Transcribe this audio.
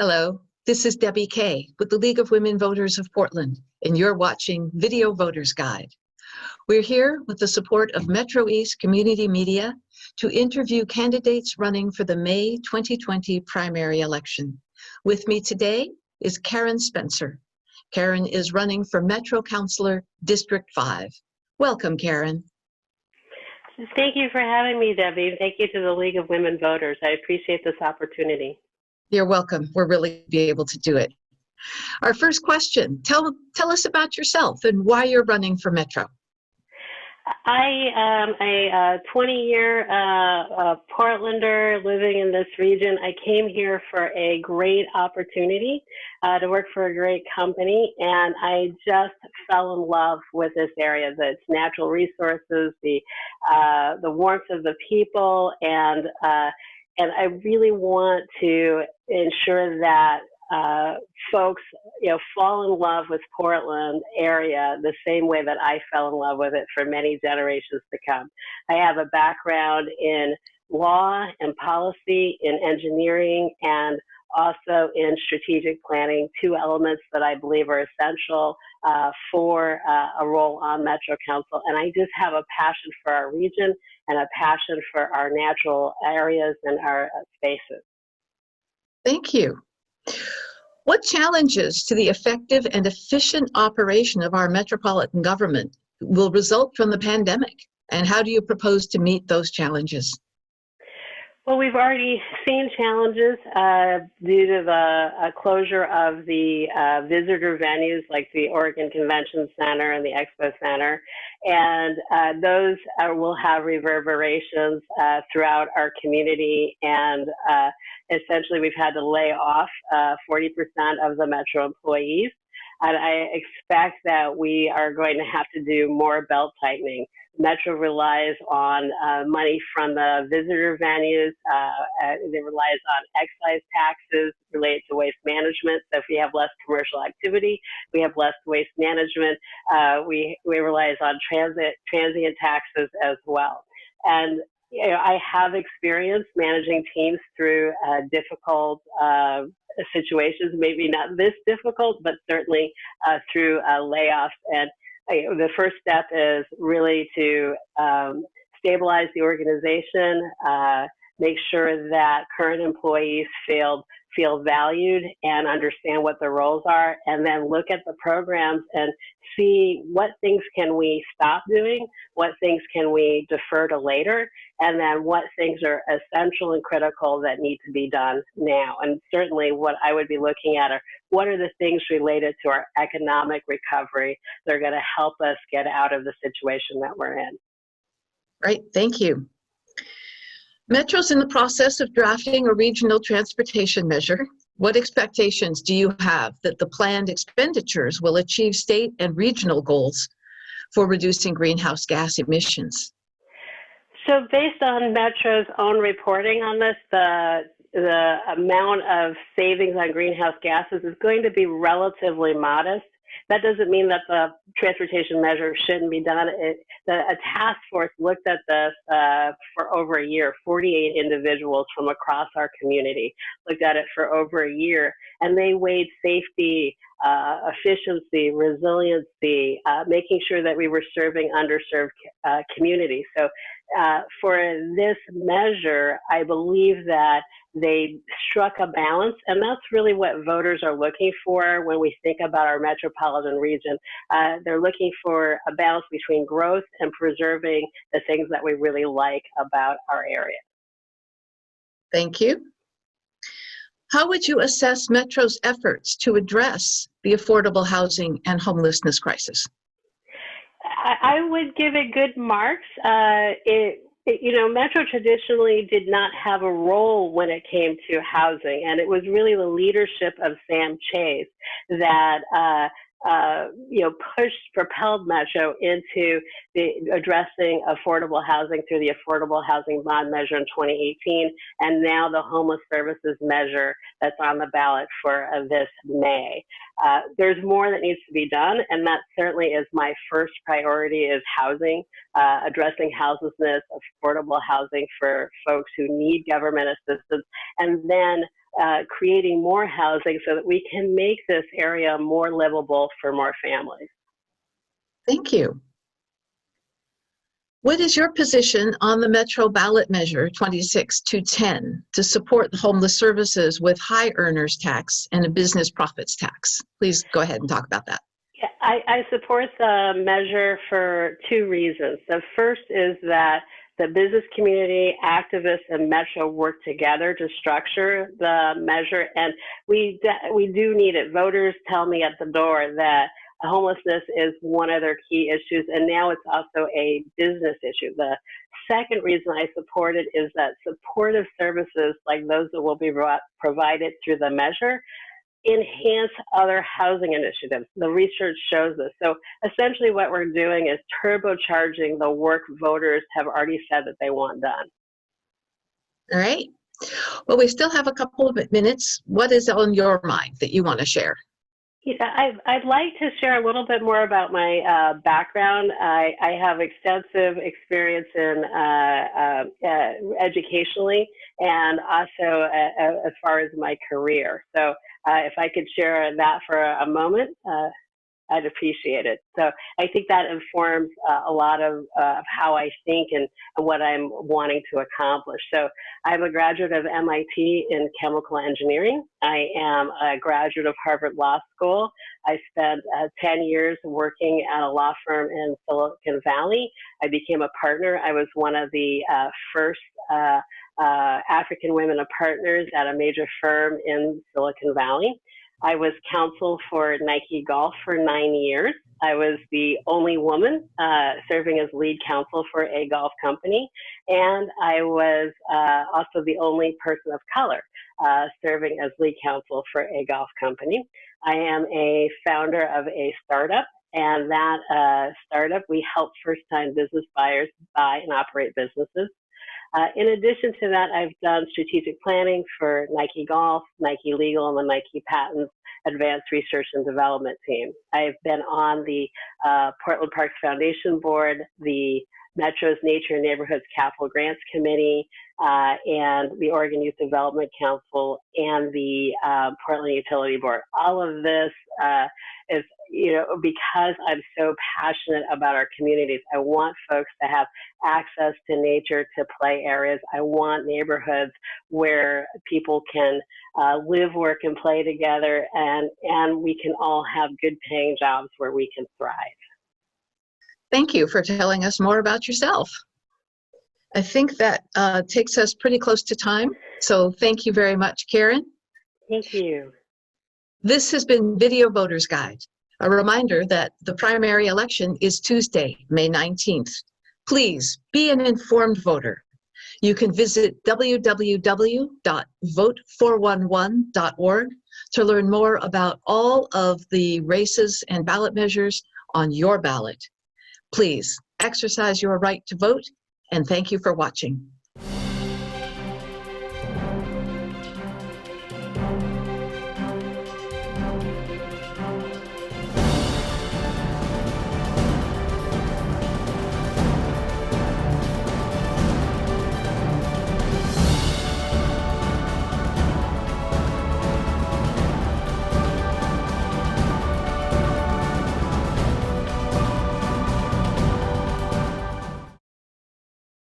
Hello, this is Debbie Kay with the League of Women Voters of Portland, and you're watching Video Voters Guide. We're here with the support of MetroEast Community Media to interview candidates running for the May 2020 primary election. With me today is Karen Spencer. Karen is running for Metro Councilor District 5. Welcome, Karen. Thank you for having me, Debbie. Thank you to the League of Women Voters. I appreciate this opportunity. You're welcome. We're really be able to do it. Our first question, tell us about yourself and why you're running for Metro. I am a 20-year Portlander living in this region. I came here for a great opportunity to work for a great company, and I just fell in love with this area, its natural resources, the warmth of the people, and I really want to ensure that folks, fall in love with Portland area the same way that I fell in love with it for many generations to come. I have a background in law and policy, in engineering, and also in strategic planning, two elements that I believe are essential for a role on Metro Council. And I just have a passion for our region and a passion for our natural areas and our spaces. Thank you. What challenges to the effective and efficient operation of our metropolitan government will result from the pandemic? And how do you propose to meet those challenges? Well, we've already seen challenges due to the closure of the visitor venues like the Oregon Convention Center and the Expo Center. And those will have reverberations throughout our community. And essentially, we've had to lay off 40% of the Metro employees. And I expect that we are going to have to do more belt tightening. Metro relies on money from the visitor venues. It relies on excise taxes related to waste management. So if we have less commercial activity, we have less waste management. We relies on transient taxes as well. And I have experience managing teams through difficult situations, maybe not this difficult, but certainly through layoffs. And the first step is really to stabilize the organization, make sure that current employees feel valued and understand what their roles are, and then look at the programs and see what things can we stop doing, what things can we defer to later, and then what things are essential and critical that need to be done now. And certainly what I would be looking at are what are the things related to our economic recovery that are going to help us get out of the situation that we're in. Right, thank you. Metro's in the process of drafting a regional transportation measure. What expectations do you have that the planned expenditures will achieve state and regional goals for reducing greenhouse gas emissions? So based on Metro's own reporting on this, the amount of savings on greenhouse gases is going to be relatively modest. That doesn't mean that the transportation measure shouldn't be done. A task force looked at this for over a year. 48 individuals from across our community looked at it for over a year, and they weighed safety, efficiency, resiliency, making sure that we were serving underserved communities. So for this measure, I believe that they struck a balance, and that's really what voters are looking for when we think about our metropolitan region. They're looking for a balance between growth and preserving the things that we really like about our area. Thank you. How would you assess Metro's efforts to address the affordable housing and homelessness crisis? I would give it good marks. Metro traditionally did not have a role when it came to housing, and it was really the leadership of Sam Chase that propelled Metro into addressing affordable housing through the Affordable Housing Bond Measure in 2018, and now the Homeless Services Measure that's on the ballot for this May. There's more that needs to be done, and that certainly is my first priority is housing, addressing houselessness, affordable housing for folks who need government assistance, and then creating more housing so that we can make this area more livable for more families. Thank you. What is your position on the Metro ballot measure 26210 to support the homeless services with high earners tax and a business profits tax? Please go ahead and talk about that. Yeah, I support the measure for two reasons. The first is that the business community, activists, and Metro work together to structure the measure, and we do need it. Voters tell me at the door that homelessness is one of their key issues, and now it's also a business issue. The second reason I support it is that supportive services like those that will be provided through the measure enhance other housing initiatives. The research shows this. So essentially what we're doing is turbocharging the work voters have already said that they want done. All right. Well, we still have a couple of minutes. What is on your mind that you want to share? Yeah, I'd like to share a little bit more about my background. I have extensive experience in educationally and also as far as my career. So if I could share that for a moment, I'd appreciate it. So I think that informs a lot of how I think and what I'm wanting to accomplish. So I'm a graduate of MIT in chemical engineering. I am a graduate of Harvard Law School. I spent 10 years working at a law firm in Silicon Valley. I became a partner. I was one of the first African women partners at a major firm in Silicon Valley. I was counsel for Nike Golf for 9 years. I was the only woman serving as lead counsel for a golf company. And I was also the only person of color serving as lead counsel for a golf company. I am a founder of a startup, and that startup, we help first-time business buyers buy and operate businesses. In addition to that, I've done strategic planning for Nike Golf, Nike Legal, and the Nike Patents Advanced Research and Development team. I've been on the Portland Parks Foundation Board, the Metro's Nature and Neighborhoods Capital Grants Committee, and the Oregon Youth Development Council, and the Portland Utility Board. All of this is, because I'm so passionate about our communities. I want folks to have access to nature, to play areas. I want neighborhoods where people can live, work, and play together, and we can all have good paying jobs where we can thrive. Thank you for telling us more about yourself. I think that takes us pretty close to time. So thank you very much, Karen. Thank you. This has been Video Voters Guide. A reminder that the primary election is Tuesday, May 19th. Please be an informed voter. You can visit www.vote411.org to learn more about all of the races and ballot measures on your ballot. Please exercise your right to vote, and thank you for watching.